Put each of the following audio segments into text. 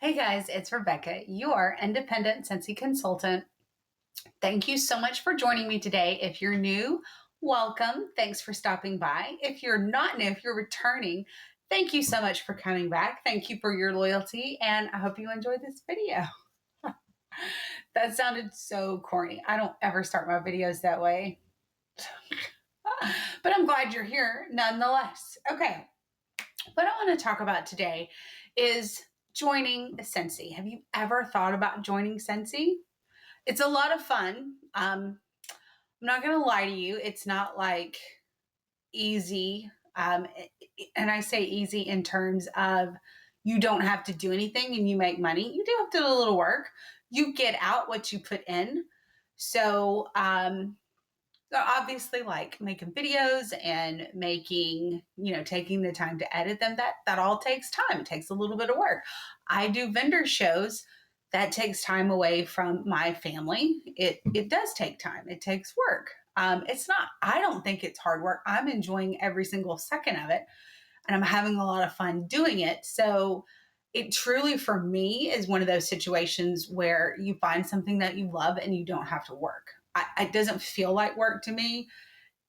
Hey guys, it's Rebecca, your independent Scentsy consultant. Thank you so much for joining me today. If you're new, welcome. Thanks for stopping by. If you're not new, if you're returning, thank you so much for coming back. Thank you for your loyalty, and I hope you enjoyed this video. That sounded so corny. I don't ever start my videos that way, but I'm glad you're here nonetheless. Okay, what I want to talk about today is joining Scentsy. Have you ever thought about joining Scentsy? It's a lot of fun. I'm not going to lie to you. It's not like easy. And I say easy in terms of you don't have to do anything and you make money. You do have to do a little work. You get out what you put in. So, obviously, like making videos and making, taking the time to edit them, that all takes time. It takes a little bit of work. I do vendor shows. That takes time away from my family. It does take time. It takes work. It's not, I don't think it's hard work. I'm enjoying every single second of it and I'm having a lot of fun doing it. So it truly, for me, is one of those situations where you find something that you love and you don't have to work. It doesn't feel like work to me,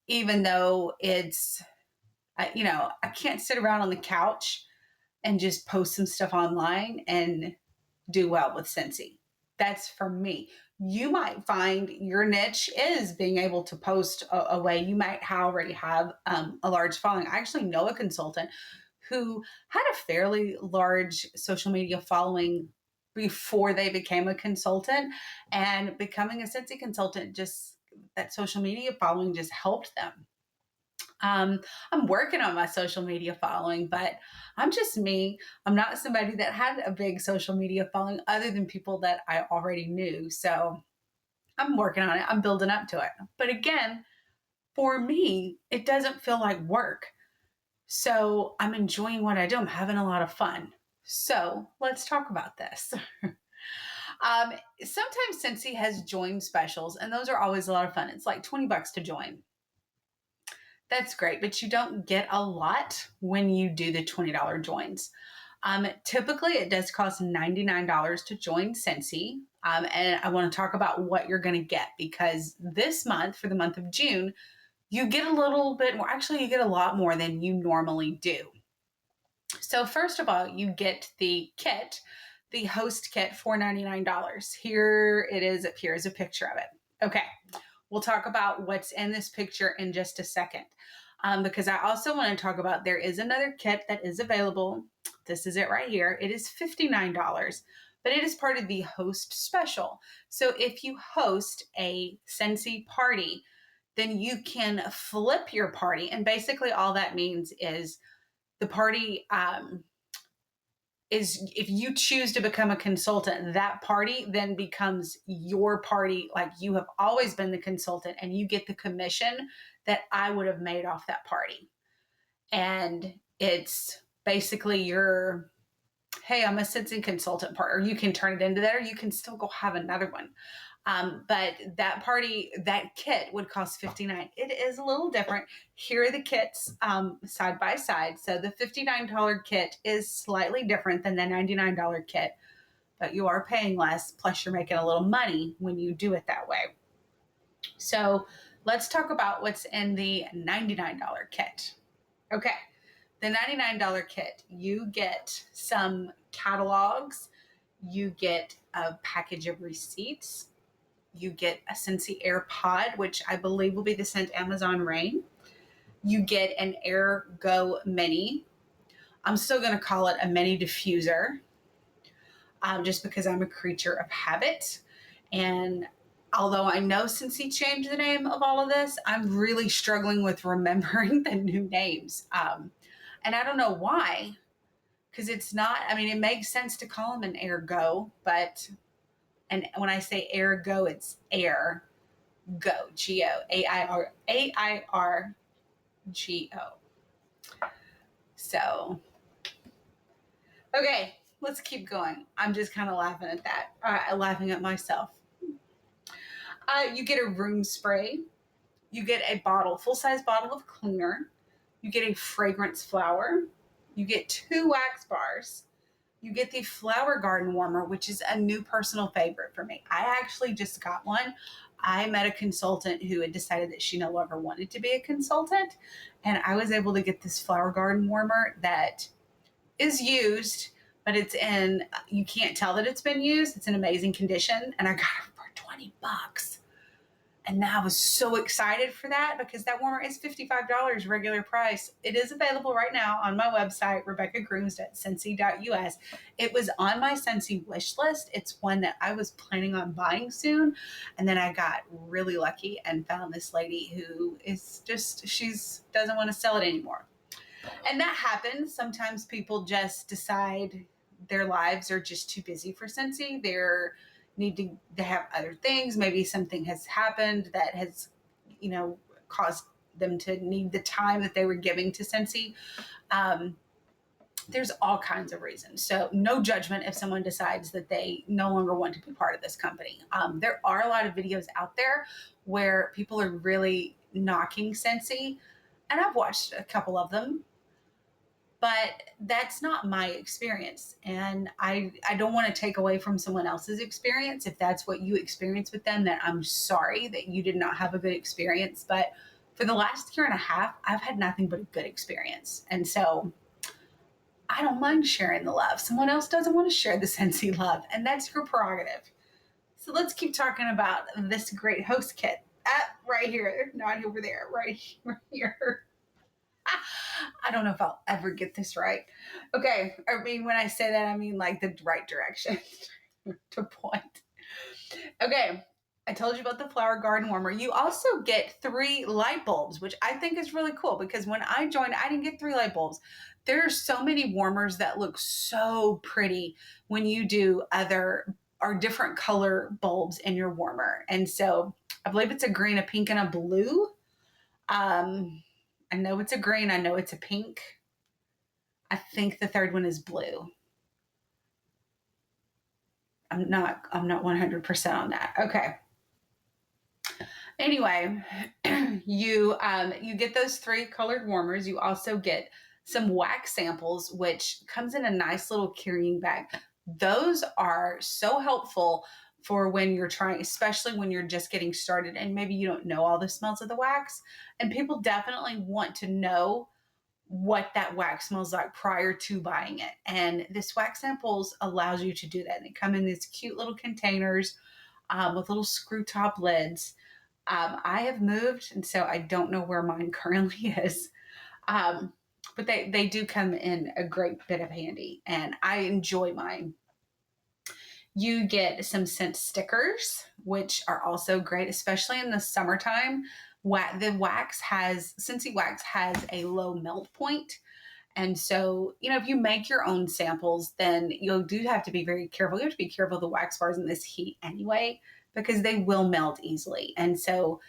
even though I can't sit around on the couch and just post some stuff online and do well with Scentsy. That's for me. You might find your niche is being able to post a way. You might already have a large following. I actually know a consultant who had a fairly large social media following before they became a consultant, and becoming a Scentsy consultant, just that social media following just helped them. I'm working on my social media following, but I'm just me. I'm not somebody that had a big social media following other than people that I already knew. So I'm working on it. I'm building up to it. But again, for me, it doesn't feel like work. So I'm enjoying what I do. I'm having a lot of fun. So let's talk about this. Sometimes Scentsy has join specials, and those are always a lot of fun. It's like $20 to join. That's great, but you don't get a lot when you do the $20 joins. Typically, it does cost $99 to join Scentsy. And I want to talk about what you're going to get, because this month, for the month of June, you get a little bit more. Actually, you get a lot more than you normally do. So first of all, you get the kit, the host kit for $99. Here it is. Here's a picture of it. Okay. We'll talk about what's in this picture in just a second, because I also want to talk about, there is another kit that is available. This is it right here. It is $59, but it is part of the host special. So if you host a Scentsy party, then you can flip your party. And basically all that means is the party is, if you choose to become a consultant, that party then becomes your party. Like, you have always been the consultant and you get the commission that I would have made off that party. And it's basically your, hey, I'm a Scentsy consultant part, or you can turn it into that, or you can still go have another one. But that party, that kit would cost $59. It is a little different. Here are the kits side by side. So the $59 kit is slightly different than the $99 kit, but you are paying less. Plus, you're making a little money when you do it that way. So let's talk about what's in the $99 kit. Okay. The $99 kit, you get some catalogs, you get a package of receipts, you get a Scentsy Air Pod, which I believe will be the scent Amazon Rain. You get an Air Go Mini. I'm still going to call it a mini diffuser, just because I'm a creature of habit. And although I know Scentsy changed the name of all of this, I'm really struggling with remembering the new names. And I don't know why, because it's not, I mean, it makes sense to call them an Air Go, but, and when I say Air Go, it's Air Go, G-O, A-I-R-G-O. So, okay, let's keep going. I'm just kind of laughing at that, laughing at myself. You get a room spray. You get a bottle, full-size bottle of cleaner. You get a fragrance flower. You get 2 wax bars. you get the flower garden warmer, which is a new personal favorite for me. I actually just got one. I met a consultant who had decided that she no longer wanted to be a consultant. And I was able to get this flower garden warmer that is used, but you can't tell that it's been used. It's in amazing condition. And I got it for $20. And now I was so excited for that because that warmer is $55 regular price. It is available right now on my website, RebeccaGrooms.Scentsy.us. It was on my Scentsy wish list. It's one that I was planning on buying soon. And then I got really lucky and found this lady who is just, doesn't want to sell it anymore. And that happens. Sometimes people just decide their lives are just too busy for Scentsy. They have other things. Maybe something has happened that has, caused them to need the time that they were giving to Scentsy. There's all kinds of reasons. So no judgment if someone decides that they no longer want to be part of this company. There are a lot of videos out there where people are really knocking Scentsy, and I've watched a couple of them. But that's not my experience. And I don't want to take away from someone else's experience. If that's what you experience with them, then I'm sorry that you did not have a good experience. But for the last year and a half, I've had nothing but a good experience. And so I don't mind sharing the love. Someone else doesn't want to share the Scentsy love, and that's your prerogative. So let's keep talking about this great host kit. Right here, not over there, right here. I don't know if I'll ever get this right. Okay. I mean, when I say that, I mean like the right direction to point. Okay. I told you about the flower garden warmer. You also get 3 light bulbs, which I think is really cool because when I joined, I didn't get 3 light bulbs. There are so many warmers that look so pretty when you do other or different color bulbs in your warmer. And so I believe it's a green, a pink, and a blue. I know it's a green. I know it's a pink. I think the third one is blue. I'm not 100% on that. Okay. Anyway, you get those 3 colored warmers. You also get some wax samples, which comes in a nice little carrying bag. Those are so helpful for when you're trying, especially when you're just getting started and maybe you don't know all the smells of the wax. And people definitely want to know what that wax smells like prior to buying it. And this wax samples allows you to do that. They come in these cute little containers with little screw top lids. I have moved, and so I don't know where mine currently is. But they do come in a great bit of handy, and I enjoy mine. You get some scent stickers, which are also great, especially in the summertime. Scentsy wax has a low melt point. And so, if you make your own samples, then you do have to be very careful. You have to be careful of the wax bars in this heat anyway, because they will melt easily. And so,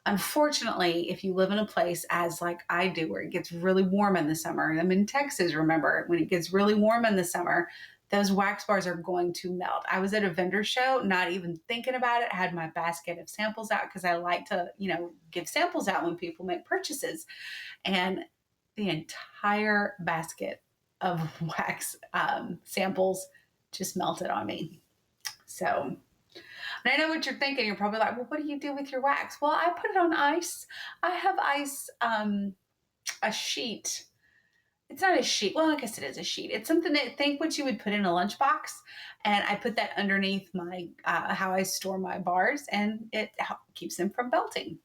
unfortunately, if you live in a place as like I do, where it gets really warm in the summer, and I'm in Texas, remember, when it gets really warm in the summer, those wax bars are going to melt. I was at a vendor show, not even thinking about it, had my basket of samples out because I like to, give samples out when people make purchases. And the entire basket of wax samples just melted on me. So, and I know what you're thinking. You're probably like, well, what do you do with your wax? Well, I put it on ice. I have ice, a sheet. It's not a sheet. Well, I guess it is a sheet. It's something that think what you would put in a lunchbox. And I put that underneath my, how I store my bars, and it keeps them from melting.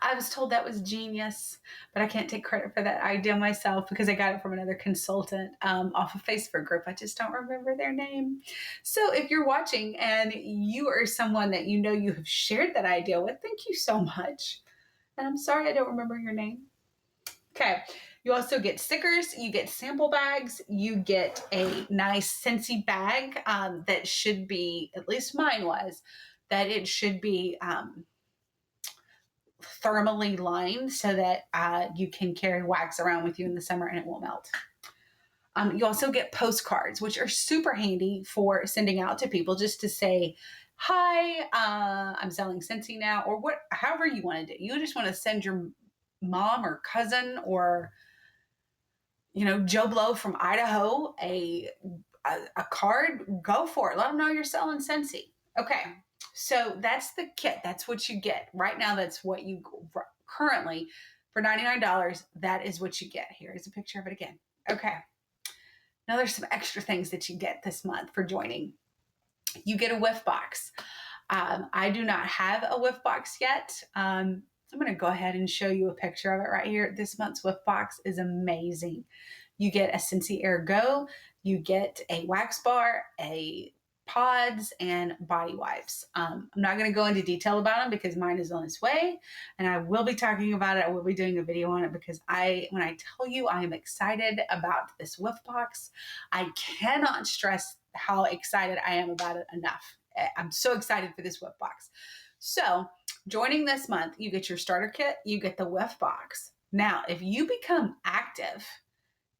I was told that was genius, but I can't take credit for that idea myself because I got it from another consultant off a Facebook group. I just don't remember their name. So if you're watching and you are someone that you have shared that idea with, thank you so much. And I'm sorry I don't remember your name. Okay. You also get stickers, you get sample bags, you get a nice Scentsy bag that should be, at least mine was, that it should be thermally lined so that you can carry wax around with you in the summer and it won't melt. You also get postcards, which are super handy for sending out to people just to say, hi, I'm selling Scentsy now, or however you want to do. You just want to send your mom or cousin or Joe Blow from Idaho a card, go for it. Let them know you're selling Scentsy. Okay, so that's the kit. That's what you get right now. That's what you currently for $99. That is what you get. Here's a picture of it again. Okay. Now there's some extra things that you get this month for joining. You get a whiff box. I do not have a whiff box yet. I'm going to go ahead and show you a picture of it right here. This month's whiff box is amazing. You get a Scentsy Air Go, you get a wax bar, a pods, and body wipes. I'm not going to go into detail about them because mine is on its way, and I will be talking about it. I will be doing a video on it because when I tell you I am excited about this whiff box, I cannot stress how excited I am about it enough. I'm so excited for this whiff box. So joining this month, you get your starter kit, you get the whiff box. Now, if you become active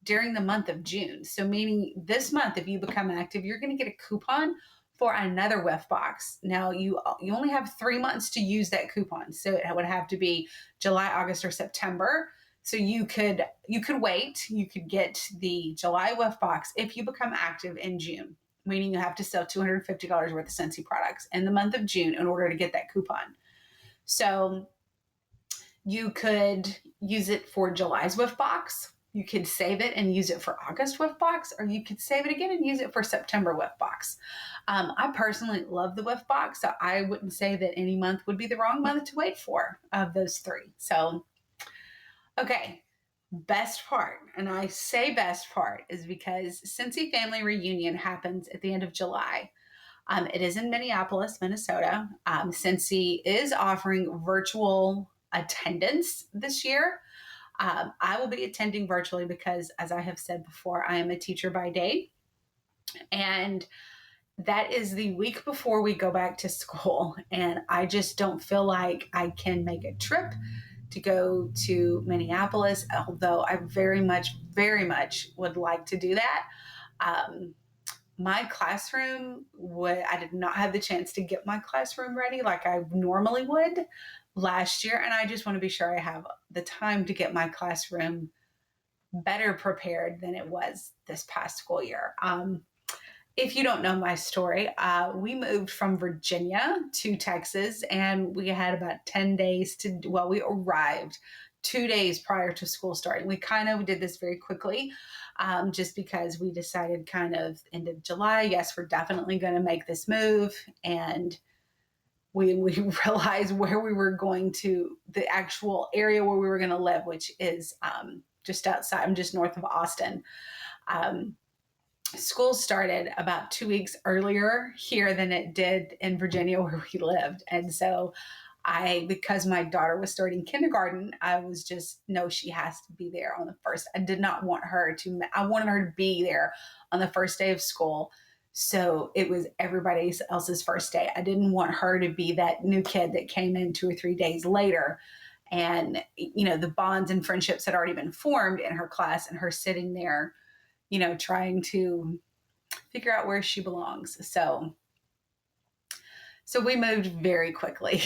during the month of June, so meaning this month, if you become active, you're going to get a coupon for another whiff box. Now, you only have 3 months to use that coupon. So it would have to be July, August, or September. So you could wait. You could get the July whiff box if you become active in June, meaning you have to sell $250 worth of Scentsy products in the month of June in order to get that coupon. So you could use it for July's whiff box. You could save it and use it for August whiff box, or you could save it again and use it for September whiff box. I personally love the whiff box, so I wouldn't say that any month would be the wrong month to wait for of those three. So, okay, best part, and I say best part is because Scentsy Family Reunion happens at the end of July. It is in Minneapolis, Minnesota. Scentsy is offering virtual attendance this year. I will be attending virtually because, as I have said before, I am a teacher by day. And that is the week before we go back to school. And I just don't feel like I can make a trip to go to Minneapolis, although I very much would like to do that. My classroom, I did not have the chance to get my classroom ready like I normally would last year. And I just want to be sure I have the time to get my classroom better prepared than it was this past school year. If you don't know my story, we moved from Virginia to Texas, and we had about 10 days we arrived 2 days prior to school starting. We kind of did this very quickly, just because we decided kind of end of July, yes, we're definitely going to make this move. And we realized where we were going to, the actual area where we were going to live, which is just outside, I'm just north of Austin. School started about 2 weeks earlier here than it did in Virginia where we lived. And so because my daughter was starting kindergarten, I was just, no, she has to be there on the first. I did not want her I wanted her to be there on the first day of school. So it was everybody else's first day. I didn't want her to be that new kid that came in 2 or 3 days later. And, the bonds and friendships had already been formed in her class, and her sitting there, trying to figure out where she belongs. So we moved very quickly.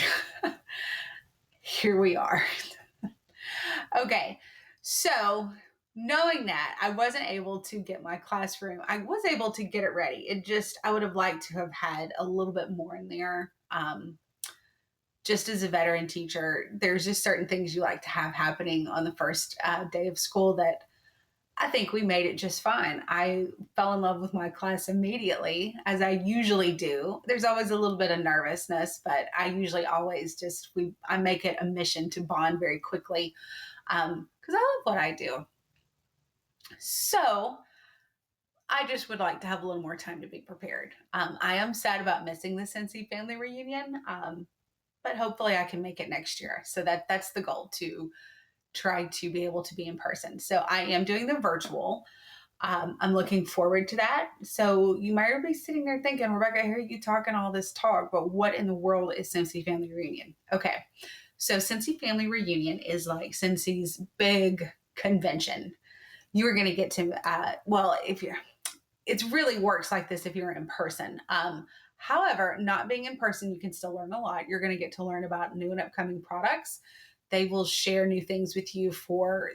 Here we are. Okay, so knowing that, I wasn't able to get my classroom. I was able to get it ready. I would have liked to have had a little bit more in there. Just as a veteran teacher, there's just certain things you like to have happening on the first day of school that I think we made it just fine. I fell in love with my class immediately, as I usually do. There's always a little bit of nervousness, but I usually always I make it a mission to bond very quickly because I love what I do. So I just would like to have a little more time to be prepared. I am sad about missing the Scentsy Family Reunion, but hopefully I can make it next year. So that's the goal, to try to be able to be in person. So I am doing the virtual. I'm looking forward to that. So you might be sitting there thinking, Rebecca, I hear you talking all this talk, but what in the world is Scentsy Family Reunion? Okay, so Scentsy Family Reunion is like Scentsy's big convention. You are going to get to, it really works like this if you're in person. However, not being in person, you can still learn a lot. You're going to get to learn about new and upcoming products. they will share new things with you for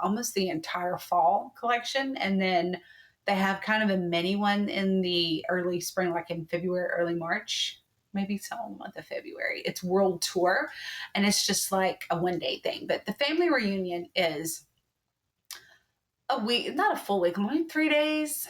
almost the entire fall collection. And then they have kind of a mini one in the early spring, like in February, early March, maybe some month of February. It's World Tour, and it's just like a 1 day thing. But the family reunion is a week, not a full week, only 3 days.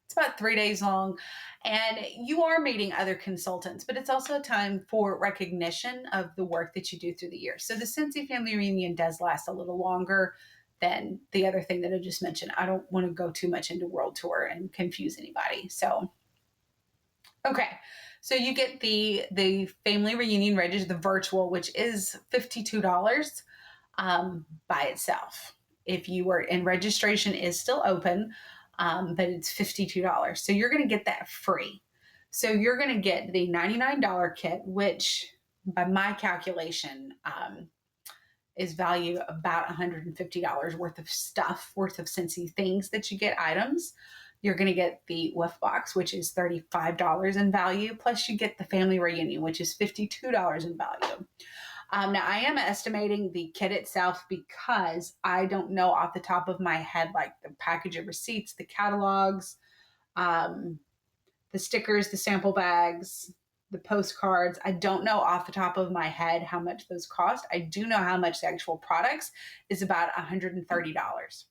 It's about 3 days long. And you are meeting other consultants, but it's also a time for recognition of the work that you do through the year. So the Scentsy Family Reunion does last a little longer than the other thing that I just mentioned. I don't want to go too much into World Tour and confuse anybody. So, okay. So you get the Family Reunion register, the virtual, which is $52 by itself. If you were in, registration is still open, but it's $52. So you're going to get that free. So you're going to get the $99 kit, which by my calculation is valued about $150 worth of stuff, worth of Scentsy things that you get, items. You're going to get the whiff box, which is $35 in value, plus you get the family reunion, which is $52 in value. Now, I am estimating the kit itself because I don't know off the top of my head, like the package of receipts, the catalogs, the stickers, the sample bags, the postcards. I don't know off the top of my head how much those cost. I do know how much the actual products is about $130.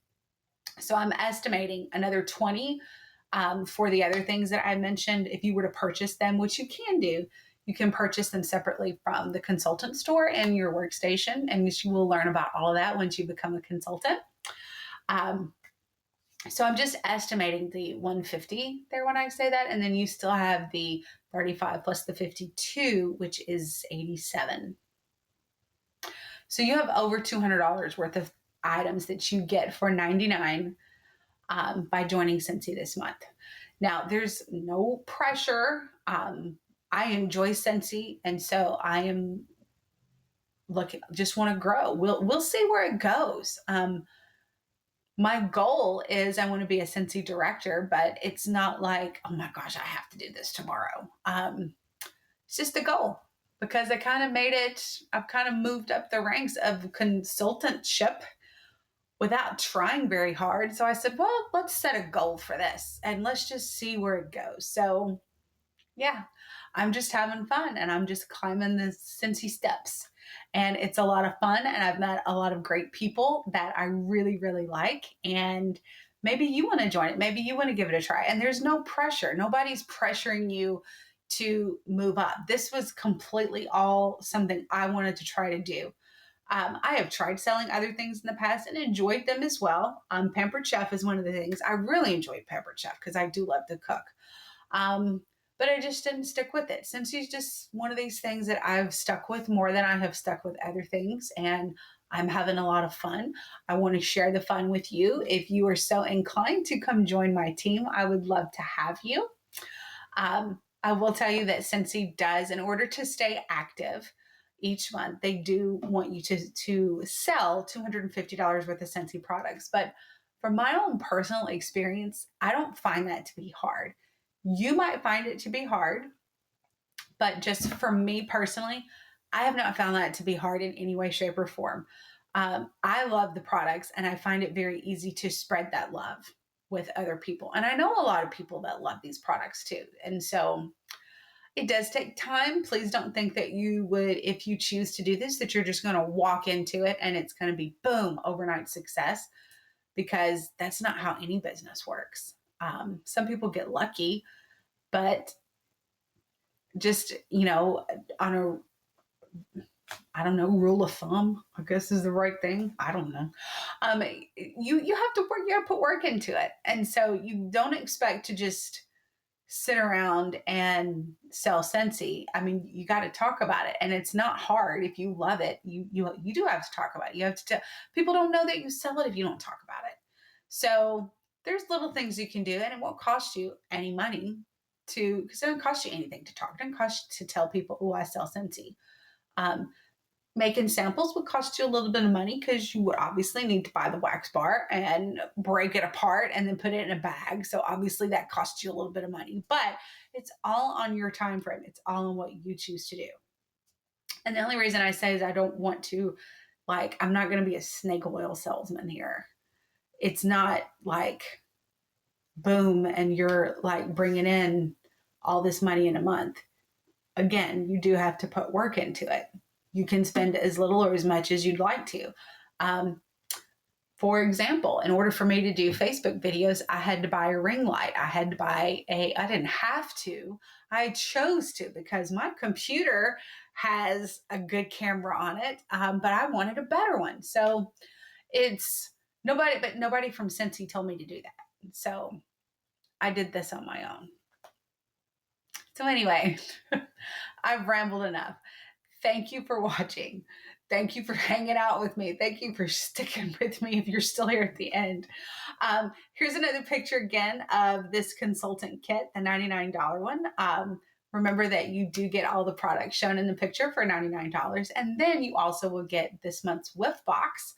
So I'm estimating another $20 for the other things that I mentioned. If you were to purchase them, which you can do, you can purchase them separately from the consultant store and your workstation, and you will learn about all of that once you become a consultant. So I'm just estimating the 150 there when I say that, and then you still have the 35 plus the 52, which is 87. So you have over $200 worth of items that you get for $99 by joining Scentsy this month. Now, there's no pressure. I enjoy Scentsy, and so I am just want to grow. We'll see where it goes. My goal is I want to be a Scentsy director, but it's not like, oh my gosh, I have to do this tomorrow. It's just a goal because I kind of made it. I've kind of moved up the ranks of consultantship without trying very hard. So I said, well, let's set a goal for this and let's just see where it goes. So yeah, I'm just having fun and I'm just climbing the Scentsy steps. And it's a lot of fun. And I've met a lot of great people that I really, really like. And maybe you want to join it. Maybe you want to give it a try. And there's no pressure. Nobody's pressuring you to move up. This was completely all something I wanted to try to do. I have tried selling other things in the past and enjoyed them as well. Pampered Chef is one of the things I really enjoyed. Pampered Chef because I do love to cook. But I just didn't stick with it. Scentsy just one of these things that I've stuck with more than I have stuck with other things. And I'm having a lot of fun. I want to share the fun with you. If you are so inclined to come join my team, I would love to have you. I will tell you that Scentsy does, in order to stay active each month, they do want you to sell $250 worth of Scentsy products. But from my own personal experience, I don't find that to be hard. You might find it to be hard, but just for me personally, I have not found that to be hard in any way, shape, or form. I love the products and I find it very easy to spread that love with other people. And I know a lot of people that love these products too. And so it does take time. Please don't think that you would, if you choose to do this, that you're just going to walk into it and it's going to be boom, overnight success, because that's not how any business works. Some people get lucky, but just, on I don't know, rule of thumb, I guess is the right thing. I don't know. You have to work, you have to put work into it. And so you don't expect to just sit around and sell Scentsy. I mean, you got to talk about it, and it's not hard. If you love it, you do have to talk about it. You have to people don't know that you sell it if you don't talk about it. So there's little things you can do, and it won't cost you any money because it doesn't cost you anything to talk. It doesn't cost you to tell people, oh, I sell Scentsy. Making samples would cost you a little bit of money because you would obviously need to buy the wax bar and break it apart and then put it in a bag. So obviously that costs you a little bit of money, but it's all on your time frame. It's all on what you choose to do. And the only reason I say is I don't want to Like, I'm not going to be a snake oil salesman here. It's not like boom and you're like bringing in all this money in a month. Again, you do have to put work into it. You can spend as little or as much as you'd like to. Um, for example, in order for me to do Facebook videos, I had to buy a ring light. I didn't have to, I chose to because my computer has a good camera on it, but I wanted a better one. So it's nobody from Scentsy told me to do that. So I did this on my own. So anyway, I've rambled enough. Thank you for watching. Thank you for hanging out with me. Thank you for sticking with me if you're still here at the end. Here's another picture again of this consultant kit, the $99 one. Remember that you do get all the products shown in the picture for $99. And then you also will get this month's whiff box.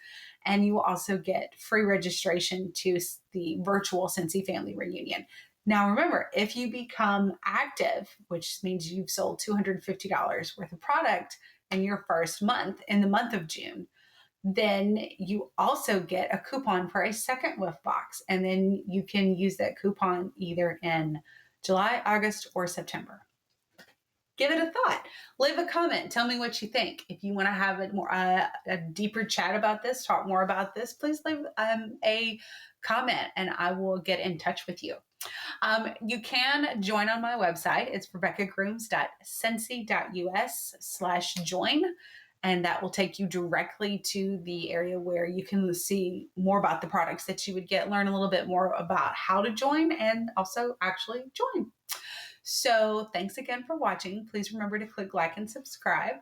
And you will also get free registration to the virtual Scentsy Family Reunion. Now, remember, if you become active, which means you've sold $250 worth of product in your first month, in the month of June, then you also get a coupon for a second whiff box. And then you can use that coupon either in July, August, or September. Give it a thought. Leave a comment. Tell me what you think. If you want to have a deeper chat about this, talk more about this, please leave a comment and I will get in touch with you. You can join on my website. It's rebeccagrooms.scentsy.us/join. And that will take you directly to the area where you can see more about the products that you would get, learn a little bit more about how to join, and also actually join. So thanks again for watching. Please remember to click like and subscribe.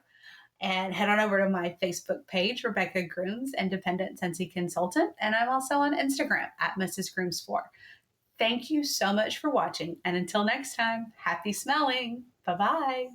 And head on over to my Facebook page, Rebecca Grooms, Independent Scentsy Consultant. And I'm also on Instagram at Mrs. Grooms4. Thank you so much for watching. And until next time, happy smelling. Bye-bye.